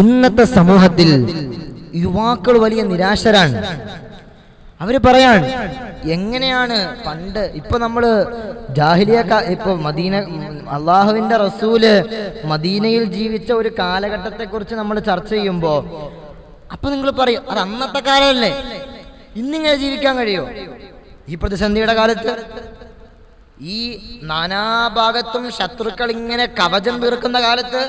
ഇന്നത്തെ സമൂഹത്തിൽ യുവാക്കൾ വലിയ നിരാശരാണ്. അവര് പറയാൻ എങ്ങനെയാണ് പണ്ട് ഇപ്പൊ നമ്മള് ജാഹിലിയ ഇപ്പൊ മദീന അള്ളാഹുവിന്റെ റസൂല് മദീനയിൽ ജീവിച്ച ഒരു കാലഘട്ടത്തെ കുറിച്ച് നമ്മൾ ചർച്ച ചെയ്യുമ്പോ അപ്പൊ നിങ്ങൾ പറയും അത് അന്നത്തെ കാലമല്ലേ, ഇന്നിങ്ങനെ ജീവിക്കാൻ കഴിയോ? ഈ പ്രതിസന്ധിയുടെ കാലത്ത് ഈ നാനാഭാഗത്തും ശത്രുക്കൾ ഇങ്ങനെ കവചം തീർക്കുന്ന കാലത്ത്,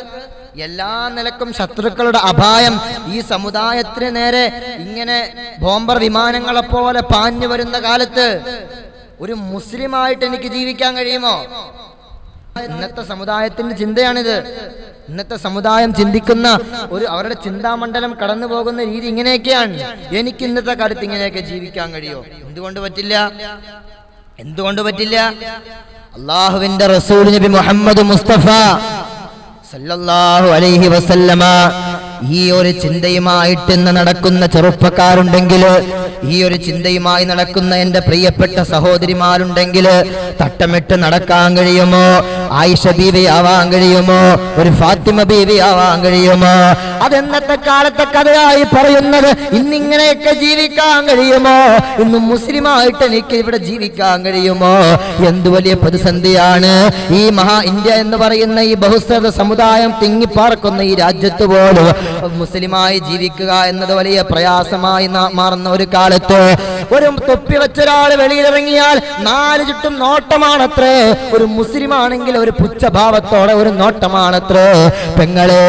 എല്ലാ നിലക്കും ശത്രുക്കളുടെ അപായം ഈ സമുദായത്തിന് നേരെ ഇങ്ങനെ ബോംബർ വിമാനങ്ങളെ പോലെ പാഞ്ഞു വരുന്ന കാലത്ത് ഒരു മുസ്ലിമായിട്ട് എനിക്ക് ജീവിക്കാൻ കഴിയുമോ? ഇന്നത്തെ സമുദായത്തിന്റെ ചിന്തയാണിത്. ഇന്നത്തെ സമുദായം ചിന്തിക്കുന്ന അവരുടെ ചിന്താമണ്ഡലം കടന്നു പോകുന്ന രീതി ഇങ്ങനെയൊക്കെയാണ്. എനിക്ക് ഇന്നത്തെ കാലത്ത് ഇങ്ങനെയൊക്കെ ജീവിക്കാൻ കഴിയോ? എന്തുകൊണ്ട് പറ്റില്ല? എന്തുകൊണ്ട് പറ്റില്ല? അള്ളാഹുവിന്റെ റസൂൽ നബി മുഹമ്മദ് മുസ്തഫ സല്ലല്ലാഹു അലൈഹി വസല്ലമ ഈ ഒരു ചിന്തയുമായിട്ട് ഇന്ന് നടക്കുന്ന ചെറുപ്പക്കാരുണ്ടെങ്കിൽ, ഈ ഒരു ചിന്തയുമായി നടക്കുന്ന എൻ്റെ പ്രിയപ്പെട്ട സഹോദരിമാരുണ്ടെങ്കിൽ തട്ടമിട്ട് നടക്കാൻ കഴിയുമോ? ആയിഷ ബീവി ആവാൻ കഴിയുമോ? ഒരു ഫാത്തിമ ബീവി ആവാൻ കഴിയുമോ? അതെന്നത്തെ കാലത്തെ കഥയായി പറയുന്നത് ഇന്നിങ്ങനെയൊക്കെ ജീവിക്കാൻ കഴിയുമോ? ഇന്ന് മുസ്ലിമായിട്ട് എനിക്ക് ഇവിടെ ജീവിക്കാൻ കഴിയുമോ? എന്തു വലിയ പ്രതിസന്ധിയാണ് ഈ ഇന്ത്യ എന്ന് പറയുന്ന ഈ ബഹുസ്വര സമുദായം തിങ്ങിപ്പാർക്കുന്ന ഈ രാജ്യത്ത് പോലും മുസ്ലിമായി ജീവിക്കുക എന്നത് വലിയ പ്രയാസമായി മാറുന്ന ഒരു കാലത്ത് ഒരു തൊപ്പി വെച്ചൊരാൾ വെളിയിലിറങ്ങിയാൽ നാല് ചുറ്റും നോട്ടമാണത്രേ. ഒരു മുസ്ലിം ആണെങ്കിൽ ഒരു പുച്ഛഭാവത്തോടെ ഒരു നോട്ടമാണത്രേ. പെങ്ങളെ,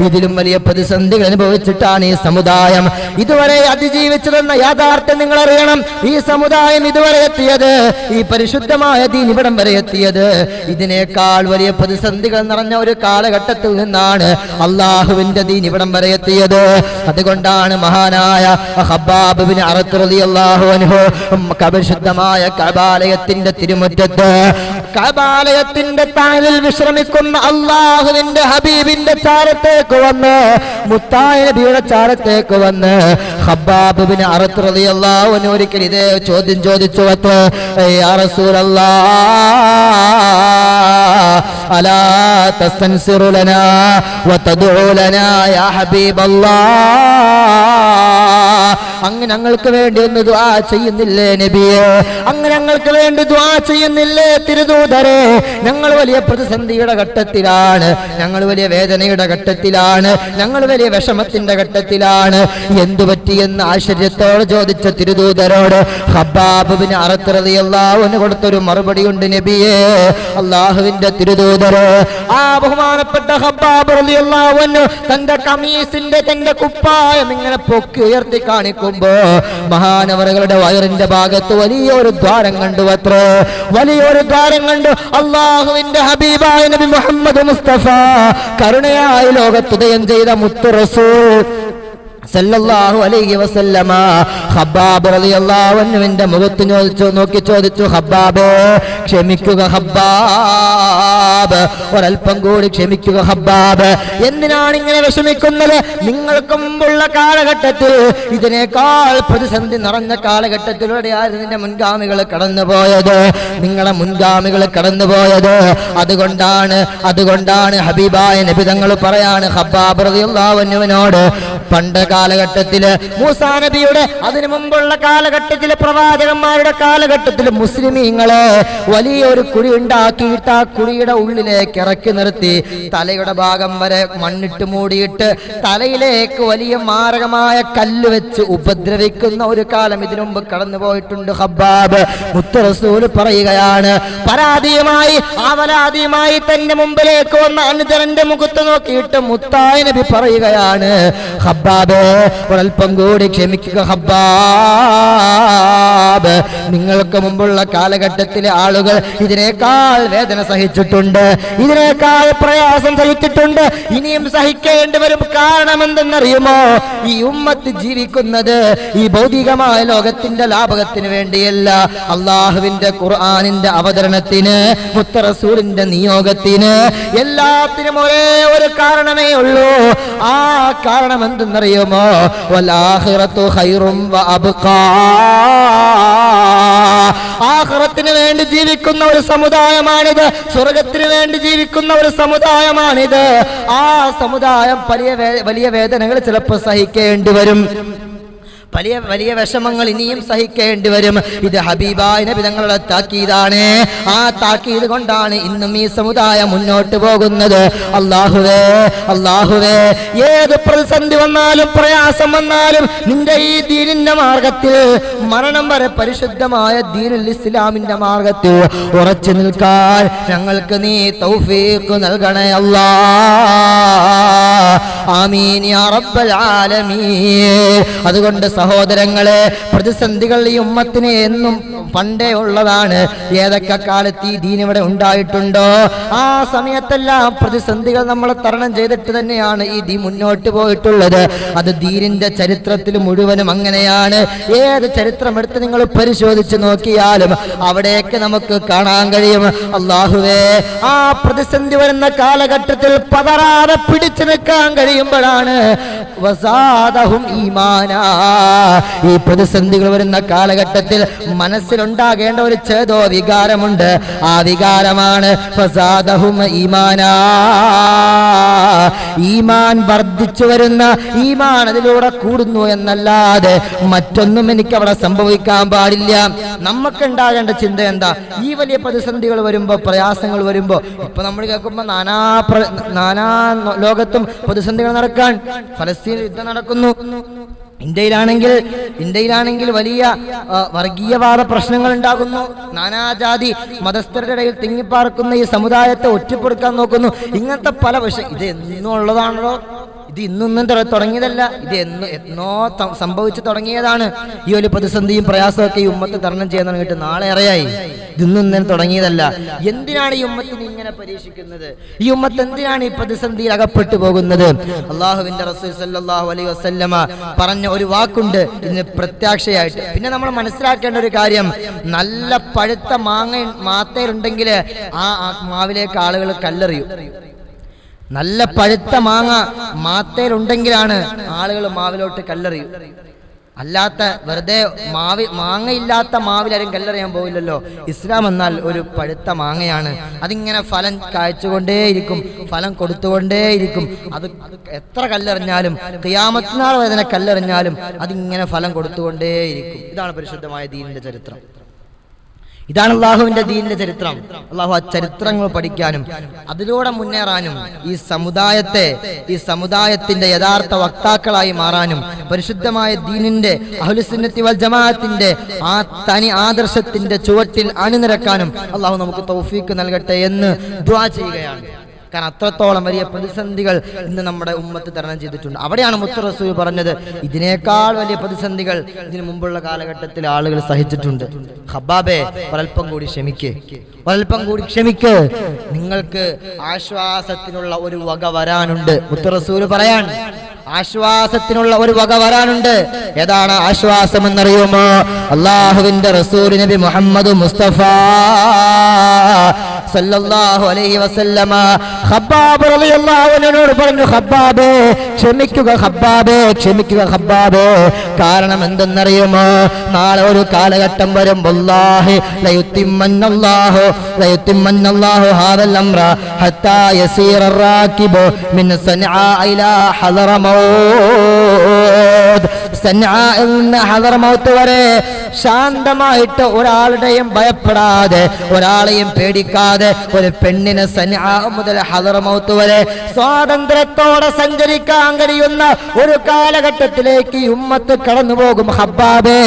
ഇതിലും വലിയ പ്രതിസന്ധികൾ അനുഭവിച്ചിട്ടാണ് ഈ സമുദായം ഇതുവരെ അതിജീവിച്ചതെന്ന യാഥാർത്ഥ്യം നിങ്ങൾ അറിയണം. ഈ സമുദായം ഇതുവരെ എത്തിയത്, ഈ പരിശുദ്ധമായ ദീൻ ഇവിടം വരെ എത്തിയത് ഇതിനേക്കാൾ വലിയ പ്രതിസന്ധികൾ നിറഞ്ഞ ഒരു കാലഘട്ടത്തിൽ നിന്നാണ് അള്ളാഹുവിന്റെ ദീൻ ഇവിടം വരെ എത്തിയത്. അതുകൊണ്ടാണ് മഹാനായ ഖബ്ബാബ് ഇബ്നു അറത്ത് റളിയല്ലാഹു അൻഹു പരിശുദ്ധമായ കഅബാലയത്തിന്റെ തിരുമുറ്റത്ത്, കഅബാലയത്തിന്റെ തണലിൽ വിശ്രമിക്കുന്ന അള്ളാഹുവിന്റെ ഹബീബിന്റെ ചാരത്തേക്ക് വന്ന്, മുത്തായ നബിയുടെ ചാരത്തേക്ക് വന്ന് ഖബ്ബാബ് ഇബ്നു അറത്ത് റളിയല്ലാഹു അൻഹു ഒരിക്കൽ ഇതേ ചോദ്യം ചോദിച്ചു. യാ റസൂലല്ലാഹ്, അലാ തസ്തൻസിറു ലനാ വതദ്ഉ ലനാ യാ ഹബീബല്ലാഹ്, അങ്ങ് ഞങ്ങൾക്ക് വേണ്ടി ഒന്ന് ദുആ ചെയ്യുന്നില്ലേ നബിയേ? അങ്ങ് ഞങ്ങൾക്ക് വേണ്ടി ദുആ ചെയ്യുന്നില്ലേ തിരുദൂതരെ? ഞങ്ങൾ വലിയ പ്രതിസന്ധിയുടെ ഘട്ടത്തിലാണ്, ഞങ്ങൾ വലിയ വേദനയുടെ ഘട്ടത്തിലാണ്, ഞങ്ങൾ വലിയ വിഷമത്തിന്റെ ഘട്ടത്തിലാണ്. എന്തു പറ്റിയെന്ന് ആശ്ചര്യത്തോടെ ചോദിച്ച തിരുദൂതരോട് ഖബ്ബാബ് ഇബ്നു അറത്ത് റളിയല്ലാഹു അൻഹു കൊടുത്തൊരു മറുപടി ഉണ്ട് നബിയേ. അല്ലാഹുവിന്റെ തിരുദൂതരെ, ആ ബഹുമാനപ്പെട്ട ഖബ്ബാബ് റളിയല്ലാഹു അൻഹു തന്റെ കമീസിന്റെ തന്റെ കുപ്പായം ഇങ്ങനെ പൊക്കി ഉയർത്തി കാണിക്കുമ്പോ മഹാനവറുകളുടെ വയറിന്റെ ഭാഗത്ത് വലിയൊരു ദ്വാരം കണ്ടു. അത്രേ വലിയൊരു ദ്വാരം കണ്ടു. അള്ളാഹുവിന്റെ ഹബീബായ നബി മുഹമ്മദ് മുസ്തഫ, കരുണയായി ലോകത്തുദയം ചെയ്ത മുത്തു റസൂൽ സല്ലല്ലാഹു അലൈഹി വസല്ലമ ഖബ്ബാബ് റളിയല്ലാഹു അൻഹുവിന്റെ മുഖത്ത് നോക്കി ചോദിച്ചു, ഖബ്ബാബേ, ക്ഷമിക്കുക ഖബ്ബാബ്, ഒരൽപ്പം കൂടി ക്ഷമിക്കുക ഖബ്ബാബ്. എന്തിനാണ് ഇങ്ങനെ വിഷമിക്കുന്നത്? നിങ്ങൾക്ക് മുമ്പുള്ള കാലഘട്ടത്തിൽ ഇതിനേക്കാൾ പ്രതിസന്ധി നിറഞ്ഞ കാലഘട്ടത്തിലൂടെയായിരുന്നു നിന്റെ മുൻഗാമികൾ കടന്നുപോയത്, നിങ്ങളുടെ മുൻഗാമികൾ കടന്നുപോയത്. അതുകൊണ്ടാണ് ഹബീബായ നബി തങ്ങൾ പറയാണ് ഖബ്ബാബ് റളിയല്ലാഹു അൻഹുവിനോട്, പണ്ട് കാലഘട്ടത്തില് മൂസാ നബിയുടെ അതിനു മുമ്പുള്ള കാലഘട്ടത്തില് പ്രവാചകന്മാരുടെ കാലഘട്ടത്തില് മുസ്ലിമീങ്ങളെ വലിയൊരു കുഴി ഉണ്ടാക്കിയിട്ട് ആ കുഴിയുടെ ഉള്ളിലേക്ക് ഇറക്കി നിർത്തി തലയുടെ ഭാഗം വരെ മണ്ണിട്ട് മൂടിയിട്ട് തലയിലേക്ക് വലിയ മാരകമായ കല്ല് വെച്ച് ഉപദ്രവിക്കുന്ന ഒരു കാലം ഇതിനു മുമ്പ് കടന്നു പോയിട്ടുണ്ട് ഖബ്ബാബ്. മുത്ത് റസൂല് പറയുകയാണ്, പരാതിയുമായി തന്റെ മുമ്പിലേക്ക് വന്ന അനുചരന്റെ മുഖത്ത് നോക്കിയിട്ട് മുത്തായ നബി പറയുകയാണ്, ഖബ്ബാബ്, ഒരൽപ്പം കൂടി ക്ഷമിക്കുക ഖബ്ബാബ്. നിങ്ങൾക്ക് മുമ്പുള്ള കാലഘട്ടത്തിലെ ആളുകൾ ഇതിനേക്കാൾ വേദന സഹിച്ചിട്ടുണ്ട്, ഇതിനേക്കാൾ പ്രയാസം സഹിച്ചിട്ടുണ്ട്, ഇനിയും സഹിക്കേണ്ടി വരും. കാരണം എന്തെന്നറിയുമോ? ഈ ഉമ്മത്ത് ജീവിക്കുന്നത് ഈ ഭൗതികമായ ലോകത്തിന്റെ ലാഭത്തിന് വേണ്ടിയല്ല, അള്ളാഹുവിന്റെ ഖുർആനിന്റെ അവതരണത്തിന്, മുത്ത് റസൂലിന്റെ നിയോഗത്തിന്, എല്ലാത്തിനും ഒരേ ഒരു കാരണമേ ഉള്ളൂ. ആ കാരണം എന്തെന്നറിയുമോ? വൽആഖിറതു ഖൈറും വഅബ്ഖാ, ആഖിറത്തിന് വേണ്ടി ജീവിക്കുന്ന ഒരു സമുദായമാണിത്, സ്വർഗത്തിന് വേണ്ടി ജീവിക്കുന്ന ഒരു സമുദായമാണിത്. ആ സമുദായം വലിയ വേദനകൾ ചിലപ്പോൾ സഹിക്കേണ്ടി വരും, വലിയ വിഷമങ്ങൾ ഇനിയും സഹിക്കേണ്ടി വരും. ഇത് ഹബീബായ നബി തങ്ങളുടെ താക്കീതാണ്. ആ താക്കീത് കൊണ്ടാണ് ഇന്നും ഈ സമുദായം മുന്നോട്ട് പോകുന്നത്. അല്ലാഹുവേ, അല്ലാഹുവേ, ഏത് പ്രതിസന്ധി വന്നാലും പ്രയാസം വന്നാലും നിന്റെ ഈ ദീനിന്റെ മാർഗത്തിൽ മരണം വരെ പരിശുദ്ധമായ ദീനുൽ ഇസ്ലാമിന്റെ മാർഗത്തിൽ ഉറച്ചു നിൽക്കാൻ ഞങ്ങൾക്ക് നീ തൗഫീഖ് നൽകണേ അല്ലാഹ്. ആമീൻ യാ റബ്ബൽ ആലമീൻ. അതുകൊണ്ട് സഹോദരങ്ങളെ, പ്രതിസന്ധികൾ ഈ ഉമ്മത്തിന് എന്നും പണ്ടേ ഉള്ളതാണ്. ഏതൊക്കെ കാലത്ത് ഈ ദീൻ ഇവിടെ ഉണ്ടായിട്ടുണ്ടോ ആ സമയത്തെല്ലാം പ്രതിസന്ധികൾ നമ്മൾ തരണം ചെയ്തിട്ട് തന്നെയാണ് ഈ ദീൻ മുന്നോട്ട് പോയിട്ടുള്ളത്. അത് ദീനിന്റെ ചരിത്രത്തിൽ മുഴുവനും അങ്ങനെയാണ്. ഏത് ചരിത്രം എടുത്ത് നിങ്ങൾ പരിശോധിച്ച് നോക്കിയാലും അവിടേക്ക് നമുക്ക് കാണാൻ കഴിയും. അല്ലാഹുവേ, ആ പ്രതിസന്ധി വരുന്ന കാലഘട്ടത്തിൽ പതറാതെ പിടിച്ചു നിൽക്കാൻ കഴിയുമ്പോഴാണ് വസാദഹും ഈമാനാ. ഈ പ്രതിസന്ധികൾ വരുന്ന കാലഘട്ടത്തിൽ മനസ്സിലുണ്ടാകേണ്ട ഒരു ചേതോ വികാരമുണ്ട്. ആ വികാരമാണ് ഫസാദഹും ഈമാനാ. ഈമാൻ വർദ്ധിച്ചു വരുന്ന, ഈമാൻ അതിലൂടെ കൂടുന്നു എന്നല്ലാതെ മറ്റൊന്നും എനിക്ക് അവിടെ സംഭവിക്കാൻ പാടില്ല. നമുക്കുണ്ടാകേണ്ട ചിന്ത എന്താ? ഈ വലിയ പ്രതിസന്ധികൾ വരുമ്പോ, പ്രയാസങ്ങൾ വരുമ്പോ, ഇപ്പൊ നമ്മൾ കേൾക്കുമ്പോ നാനാ ലോകത്തും പ്രതിസന്ധികൾ നടക്കാൻ, ഫലസ്തീൻ യുദ്ധം നടക്കുന്നു. ഇന്ത്യയിലാണെങ്കിൽ വലിയ വർഗീയവാദ പ്രശ്നങ്ങൾ ഉണ്ടാകുന്നു. നാനാജാതി മതസ്ഥരുടെ ഇടയിൽ തിങ്ങിപ്പാർക്കുന്ന ഈ സമുദായത്തെ ഒറ്റപ്പെടുക്കാൻ നോക്കുന്നു. ഇങ്ങനത്തെ പല വിഷയം ഇത് എന്നും ഉള്ളതാണല്ലോ. ഇത് ഇന്നൊന്നും തുടങ്ങിയതല്ല, ഇത് എന്നോ സംഭവിച്ചു തുടങ്ങിയതാണ്. ഈ ഒരു പ്രതിസന്ധിയും പ്രയാസമൊക്കെ ഈ ഉമ്മത്ത് തരണം ചെയ്യാൻ തുടങ്ങിയിട്ട് നാളെ അറിയായി. ഇതൊന്നും തുടങ്ങിയതല്ല. എന്തിനാണ് ഈ ഉമ്മത്തിനെ ഇങ്ങനെ പരീക്ഷിക്കുന്നത്? ഈ ഉമ്മത്ത് എന്തിനാണ് ഈ പ്രതിസന്ധിയിൽ അകപ്പെട്ടു പോകുന്നത്? അള്ളാഹുവിന്റെ റസൂൽ സല്ലല്ലാഹു അലൈഹി വസല്ലമ പറഞ്ഞ ഒരു വാക്കുണ്ട് ഇതിന് പ്രത്യാക്ഷയായിട്ട്. പിന്നെ നമ്മൾ മനസ്സിലാക്കേണ്ട ഒരു കാര്യം, നല്ല പഴുത്ത മാത്തയിലുണ്ടെങ്കിൽ ആ മാവിലേക്ക് ആളുകൾ കല്ലെറിയും. നല്ല പഴുത്ത മാങ്ങ മാത്തയിലുണ്ടെങ്കിലാണ് ആളുകൾ മാവിലോട്ട് കല്ലെറിയും. അല്ലാത്ത വെറുതെ മാങ്ങയില്ലാത്ത മാവിലാരും കല്ലെറിയാൻ പോവില്ലല്ലോ. ഇസ്ലാം എന്നാൽ ഒരു പഴുത്ത മാങ്ങയാണ്. അതിങ്ങനെ ഫലം കായ്ച്ചുകൊണ്ടേയിരിക്കും, ഫലം കൊടുത്തുകൊണ്ടേയിരിക്കും. അത് എത്ര കല്ലെറിഞ്ഞാലും, ഖിയാമത്ത് നാൾ വരെ കല്ലെറിഞ്ഞാലും അതിങ്ങനെ ഫലം കൊടുത്തുകൊണ്ടേയിരിക്കും. ഇതാണ് പരിശുദ്ധമായ ദീനിന്റെ ചരിത്രം. ഇതാണ് അള്ളാഹുവിന്റെ ദീനിന്റെ ചരിത്രം. അള്ളാഹു ആ ചരിത്രങ്ങൾ പഠിക്കാനും അതിലൂടെ മുന്നേറാനും ഈ സമുദായത്തിന്റെ യഥാർത്ഥ വക്താക്കളായി മാറാനും പരിശുദ്ധമായ ദീനിന്റെ അഹ്ലുസുന്നത്തി വൽ ജമാഅത്തിന്റെ ആ തനി ആദർശത്തിന്റെ ചുവട്ടിൽ അണിനിരക്കാനും അള്ളാഹു നമുക്ക് തൗഫീക്ക് നൽകട്ടെ എന്ന് ദുആ ചെയ്യുകയാണ്. കാരണം അത്രത്തോളം വലിയ പ്രതിസന്ധികൾ ഇന്ന് നമ്മുടെ ഉമ്മത്ത് തരണം ചെയ്തിട്ടുണ്ട്. അവിടെയാണ് മുത്ത് റസൂൽ പറഞ്ഞത്, ഇതിനേക്കാൾ വലിയ പ്രതിസന്ധികൾ ഇതിനു മുമ്പുള്ള കാലഘട്ടത്തിൽ ആളുകൾ സഹിച്ചിട്ടുണ്ട്. ഖബ്ബാബേ, ഒരൽപ്പം കൂടി ക്ഷമിക്ക്, നിങ്ങൾക്ക് ആശ്വാസത്തിനുള്ള ഒരു വക വരാനുണ്ട്. മുത്ത് റസൂൽ പറയാൻ, ആശ്വാസത്തിനുള്ള ഒരു വക വരാനുണ്ട്. ഏതാണ് ആശ്വാസം എന്നറിയുമോ? അല്ലാഹുവിന്റെ റസൂൽ നബി മുഹമ്മദ് മുസ്തഫ സല്ലല്ലാഹു അലൈഹി വസല്ലമ ഖബ്ബാബ് റളിയല്ലാഹു അൻഹുവിനോട് പറഞ്ഞു, ഖബ്ബാബേ ക്ഷമിക്കുക, ഖബ്ബാബേ. കാരണം എന്തെന്നറിയുമോ? നാളെ ഒരു കാലഘട്ടം വരും, വല്ലാഹി ലയുത്തിമ്മന്നല്ലാഹു ഹാദൽ അംറ ഹത്താ യസീറ റാകിബു മിൻ സൻആ ഇലാ ഹദറമൗത്ത്. ഹദറമൗത്ത് വരെ ശാന്തമായിട്ട്, ഒരാളുടെയും ഭയപ്പെടാതെ, ഒരാളെയും പേടിക്കാതെ ഒരു പെണ്ണിന് സൻആ മുതൽ ഹദറമൗത്ത് വരെ സ്വാതന്ത്ര്യത്തോടെ സഞ്ചരിക്കാൻ കഴിയുന്ന ഒരു കാലഘട്ടത്തിലേക്ക് ഈ ഉമ്മത്ത് കടന്നു പോകും. ഹബ്ബാബേ,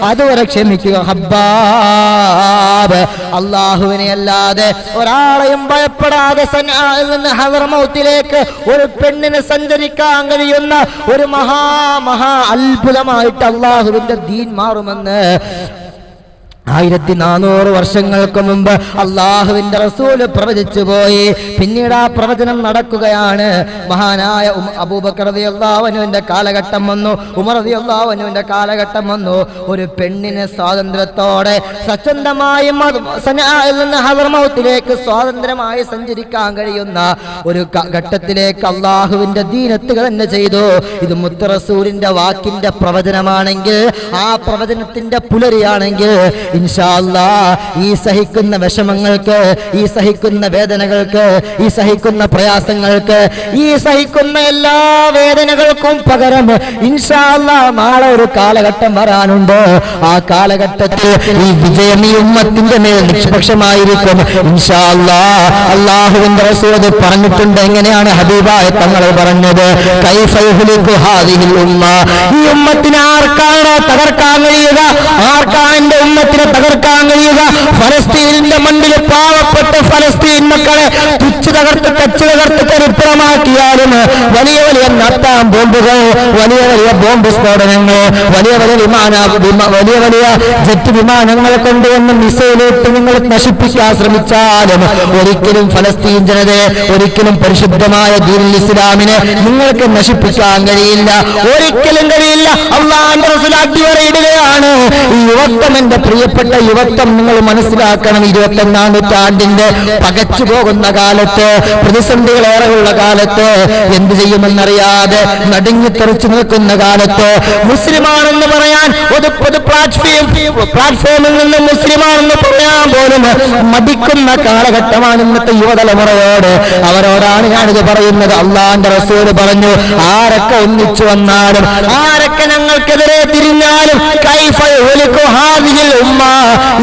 അതുവരെ ക്ഷമിക്കുക ഹബ്ബാബ്. അള്ളാഹുവിനെ അല്ലാതെ ഒരാളെയും ഭയപ്പെടാതെ സൻആയിൽ നിന്ന് ഹദറമൗത്തിലേക്ക് ഒരു പെണ്ണിന് സഞ്ചരിക്കാൻ കഴിയുന്ന ഒരു മഹാ അത്ഭുതമായിട്ട് അള്ളാഹുവിന്റെ ദീൻ മാറുമെന്ന് 1400 വർഷങ്ങൾക്ക് മുമ്പ് അള്ളാഹുവിന്റെ റസൂല് പ്രവചിച്ചു പോയി. പിന്നീട് ആ പ്രവചനം നടക്കുകയാണ്. മഹാനായ അബൂബക്കർ റളിയല്ലാഹു അൻഹുവിന്റെ കാലഘട്ടം വന്നു, ഉമർ റളിയല്ലാഹു അൻഹുവിന്റെ കാലഘട്ടം വന്നു. ഒരു പെണ്ണിന് സ്വാതന്ത്ര്യത്തോടെ സ്വച്ഛന്തമായി സനഅയിൽ നിന്ന് ഹദറമൗത്തിലേക്ക് സ്വാതന്ത്ര്യമായി സഞ്ചരിക്കാൻ കഴിയുന്ന ഒരു ഘട്ടത്തിലേക്ക് അള്ളാഹുവിന്റെ ദീൻ എത്തുക തന്നെ ചെയ്തു. ഇത് മുത്ത് റസൂലിന്റെ വാക്കിന്റെ പ്രവചനമാണെങ്കിൽ, ആ പ്രവചനത്തിന്റെ പുലരിയാണെങ്കിൽ ഇൻഷാ അല്ലാഹ് ഈ സഹിക്കുന്ന വിഷമങ്ങൾക്ക്, ഈ സഹിക്കുന്ന വേദനകൾക്ക്, ഈ സഹിക്കുന്ന പ്രയാസങ്ങൾക്ക്, ഈ സഹിക്കുന്ന എല്ലാ വേദനകൾക്കും പകരം ഇൻഷാ അല്ലാഹ് നാളെ ഒരു കാലഘട്ടം വരാനുണ്ട്. ആ കാലഘട്ടത്തിൽ ഈ വിജയം ഈ ഉമ്മത്തിന്റെ മേൽ നിഷ്പക്ഷമായിരിക്കും ഇൻഷാ അല്ലാഹ്. അല്ലാഹുവിന്റെ റസൂൽ പറഞ്ഞിട്ടുണ്ട്. എങ്ങനെയാണ് ഹബീബായ തങ്ങൾ പറഞ്ഞത്? കൈഫ യുഹ്ലികു ഹാദിഹിൽ ഉമ്മ, ഈ ഉമ്മത്തിനെ ആർക്കാണ് തകർക്കാൻ കഴിയുക? ആർക്കാണ് എന്റെ ഉമ്മത്തിനെ തകർക്കാൻ കഴിയുക? ഫലസ്തീനിന്റെ മണ്ണിൽ പാവപ്പെട്ട ഫലസ്തീൻ മക്കളെ തുച്ചു തകർത്ത് കച്ചു തകർത്ത് ചരിത്രമാക്കിയാലും വലിയ വലിയ നത്താം ബോംബുകൾ, വലിയ വലിയ ബോംബ് സ്ഫോടനങ്ങൾ, വലിയ വലിയ ജെറ്റ് വിമാനങ്ങൾ കൊണ്ടുവന്ന് മിസൈലിട്ട് നിങ്ങൾ നശിപ്പിക്കാൻ ശ്രമിച്ചാലും ഒരിക്കലും ഫലസ്തീൻ ജനതയെ, ഒരിക്കലും പരിശുദ്ധമായ ദീനുൽ ഇസ്ലാമിനെ നിങ്ങൾക്ക് നശിപ്പിക്കാൻ കഴിയില്ല, ഒരിക്കലും കഴിയില്ല. അല്ലാഹുവിന്റെ റസൂൽ അടിവരയിടുകയാണ്. ഈ യുവത്വം, എന്റെ പ്രിയപ്പെട്ട യുവത്വം, നിങ്ങൾ മനസ്സിലാക്കണം. 21-ാം നൂറ്റാണ്ടിന്റെ പകച്ചു പോകുന്ന കാലത്ത്, പ്രതിസന്ധികളേറെയുള്ള കാലത്ത്, എന്ത് ചെയ്യുമെന്നറിയാതെ നടുങ്ങിത്തെറിച്ചു നിൽക്കുന്ന കാലത്ത് മുസ്ലിമാണെന്ന് പറയാൻ ഒരു പ്ലാറ്റ്ഫോമിൽ നിന്ന് മുസ്ലിമാണെന്ന് പറയാൻ പോലും മടിക്കുന്ന കാലഘട്ടമാണ് ഇന്നത്തെ യുവതലമുറയോട്. അവരോടാണ് ഞാനിത് പറയുന്നത്. അള്ളാന്റെ റസൂൽ പറഞ്ഞു, ആരൊക്കെ ഒന്നിച്ചു വന്നാലും, ആരൊക്കെ ഞങ്ങൾക്കെതിരെ തിരിഞ്ഞാലും, കൈഫ യുഹ്ലികു ഹാദിഹിൽ ഉമ്മ,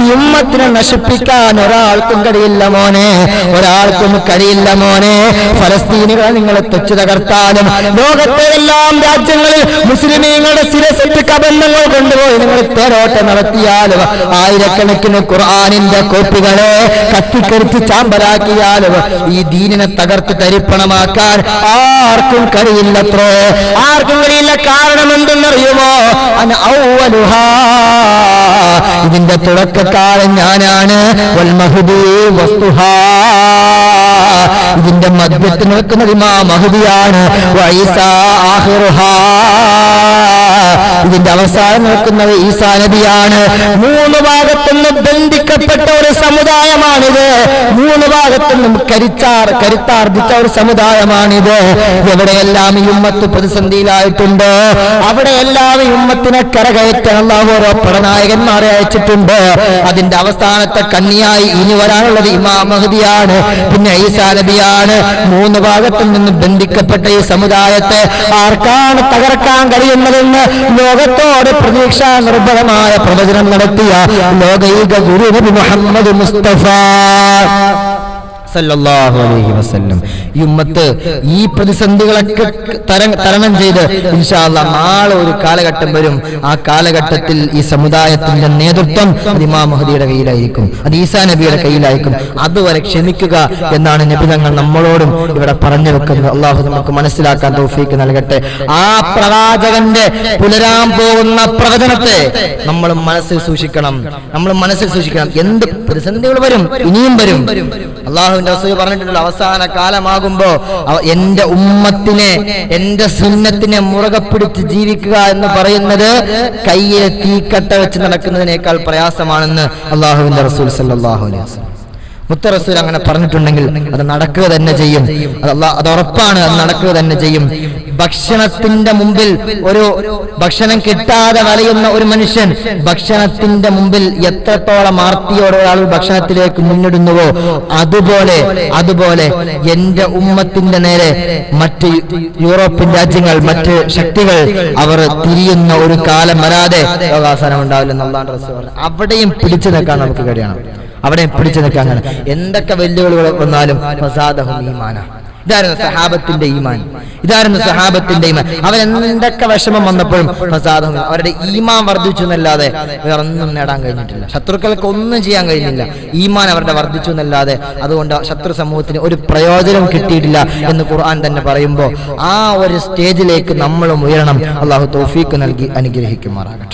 ഈ ഉമ്മത്തിനെ നശിപ്പിക്കാൻ ഒരാൾക്കും കഴിയില്ല മോനെ, ഒരാൾക്കും കഴിയില്ല മോനെ. ഫലസ്തീനുകളെ നിങ്ങൾ തുച്ചു തകർത്താലും, ലോകത്തെ എല്ലാം രാജ്യങ്ങളിൽ മുസ്ലിമീങ്ങളുടെ ശിരസിട്ട് കബന്ധങ്ങൾ കൊണ്ടുപോയി നിങ്ങൾ തേരോട്ടം നടത്തിയാലും, ആയിരക്കണക്കിന് ഖുർആനിന്റെ കോപ്പികളെ കത്തിക്കരിച്ച് ചാമ്പലാക്കിയാലും ഈ ദീനിനെ തകർത്ത് തരിപ്പണമാക്കാൻ ആർക്കും കഴിയില്ലത്രേ, ആർക്കും കഴിയില്ല. കാരണം എന്തെന്നറിയുമോ? അന ഔവലുഹാ, ഇതിന്റെ തുടക്കക്കാരൻ ഞാനാണ്. വൽ മഹ്ദി വസ്തുഹാ, ഇതിന്റെ മധ്യത്തിൽ നിൽക്കുന്നത് ഇമാം മഹ്ദിയാണ്. വഈസാ ആഖിറുഹാ, ഇതിന്റെ അവസാനം നിൽക്കുന്നത് ഈസാ നബിയാണ്. 3 ഭാഗത്തുനിന്നും ബന്ധിക്കപ്പെട്ട ഒരു സമുദായമാണിത്. 3 ഭാഗത്തുനിന്നും കരുത്താർജിച്ച ഒരു സമുദായമാണിത്. എവിടെയെല്ലാം ഈ ഉമ്മത്ത് പ്രതിസന്ധിയിലായിട്ടുണ്ട്, അവിടെയെല്ലാം ഈ ഉമ്മത്തിനെ കരകയറ്റാൻ അല്ലാഹു ഓരോ പടനായകന്മാരെ അയച്ചിട്ടുണ്ട്. അതിന്റെ അവസാനത്തെ കണ്ണിയായി ഇനി വരാനുള്ളത് ഇമാം മഹ്ദിയാണ്, പിന്നെ ഈസാ നബിയാണ്. 3 ഭാഗത്തു നിന്നും ബന്ധിക്കപ്പെട്ട ഈ സമുദായത്തെ ആർക്കാണ് തകർക്കാൻ കഴിയുന്നതെന്ന് ലോകത്തോട് പ്രതീക്ഷാ നിർഭരമായ പ്രവചനം നടത്തിയ ലോകൈക ഗുരു നബി മുഹമ്മദ് മുസ്തഫ സല്ലല്ലാഹു അലൈഹി വസല്ലം. ഈ ഉമ്മത്ത് ഈ പ്രതിസന്ധികളൊക്കെ തരണം ചെയ്ത് ഇൻഷാ അല്ലാഹ് നാളെ ഒരു കാലഘട്ടം വരും. ആ കാലഘട്ടത്തിൽ ഈ സമുദായത്തിന്റെ നേതൃത്വം ഇമാം മഹ്ദിയുടെ കയ്യിലായിരിക്കും, അത് ഈസാ നബിയുടെ കയ്യിലായിരിക്കും. അതുവരെ ക്ഷമിക്കുക എന്നാണ് നബി തങ്ങൾ നമ്മളോടും ഇവിടെ പറഞ്ഞു വെക്കുന്നത്. അള്ളാഹു നമുക്ക് മനസ്സിലാക്കാൻ തൗഫീക്ക് നൽകട്ടെ. ആ പ്രവാചകന്റെ പുലരാൻ പോകുന്ന പ്രവചനത്തെ നമ്മൾ മനസ്സിൽ സൂക്ഷിക്കണം, എന്ത് പ്രതിസന്ധികൾ വരും, ഇനിയും വരും. അള്ളാഹു പറഞ്ഞിട്ടുള്ള അവസാന കാലമാകുമ്പോ എന്റെ ഉമ്മത്തിനെ, എന്റെ സുന്നത്തിനെ മുറുകെ പിടിച്ച് ജീവിക്കുക എന്ന് പറയുന്നത് കയ്യിൽ തീക്കട്ട വെച്ച് നടക്കുന്നതിനേക്കാൾ പ്രയാസമാണെന്ന് അള്ളാഹുവിന്റെ റസൂൽ സല്ലല്ലാഹു അലൈഹി വസല്ലം മുത്ത റസൂൽ അങ്ങനെ പറഞ്ഞിട്ടുണ്ടെങ്കിൽ അത് നടക്കുക തന്നെ ചെയ്യും. അത് ഉറപ്പാണ്, അത് നടക്കുക തന്നെ ചെയ്യും. ഭക്ഷണത്തിന്റെ മുമ്പിൽ, ഒരു ഭക്ഷണം കിട്ടാതെ വലയുന്ന ഒരു മനുഷ്യൻ ഭക്ഷണത്തിന്റെ മുമ്പിൽ എത്രത്തോളം ആർത്തിയോടെ ഒരാൾ ഭക്ഷണത്തിലേക്ക് മുന്നിടുന്നുവോ അതുപോലെ എന്റെ ഉമ്മത്തിന്റെ നേരെ മറ്റ് യൂറോപ്യൻ രാജ്യങ്ങൾ, മറ്റ് ശക്തികൾ അവർ തിരിയുന്ന ഒരു കാലം വരാതെ അവസാനം ഉണ്ടാവില്ലെന്ന് അല്ലാഹുവിന്റെ റസൂൽ പറഞ്ഞു. അവിടെയും പിടിച്ചു നിൽക്കാൻ നമുക്ക് കഴിയണം, അവിടെ പിടിച്ചു നിൽക്കാൻ. എന്തൊക്കെ വെല്ലുവിളികൾ വന്നാലും ഫസാദഹും ഈമാന. ഇതായിരുന്നു സഹാബത്തിന്റെ ഈമാൻ. അവരെന്തൊക്കെ വിഷമം വന്നപ്പോഴും ഫസാദഹും, അവരുടെ ഈമാൻ വർദ്ധിച്ചു എന്നല്ലാതെ വേറെ ഒന്നും നേടാൻ കഴിഞ്ഞിട്ടില്ല. ശത്രുക്കൾക്ക് ഒന്നും ചെയ്യാൻ കഴിഞ്ഞില്ല, ഈമാൻ അവരുടെ വർദ്ധിച്ചു എന്നല്ലാതെ. അതുകൊണ്ട് ശത്രു സമൂഹത്തിന് ഒരു പ്രയോജനം കിട്ടിയിട്ടില്ല എന്ന് ഖുർആൻ തന്നെ പറയുമ്പോൾ ആ ഒരു സ്റ്റേജിലേക്ക് നമ്മളും ഉയരണം. അള്ളാഹു തൗഫീഖ് നൽകി അനുഗ്രഹിക്കുമാറാകട്ടെ.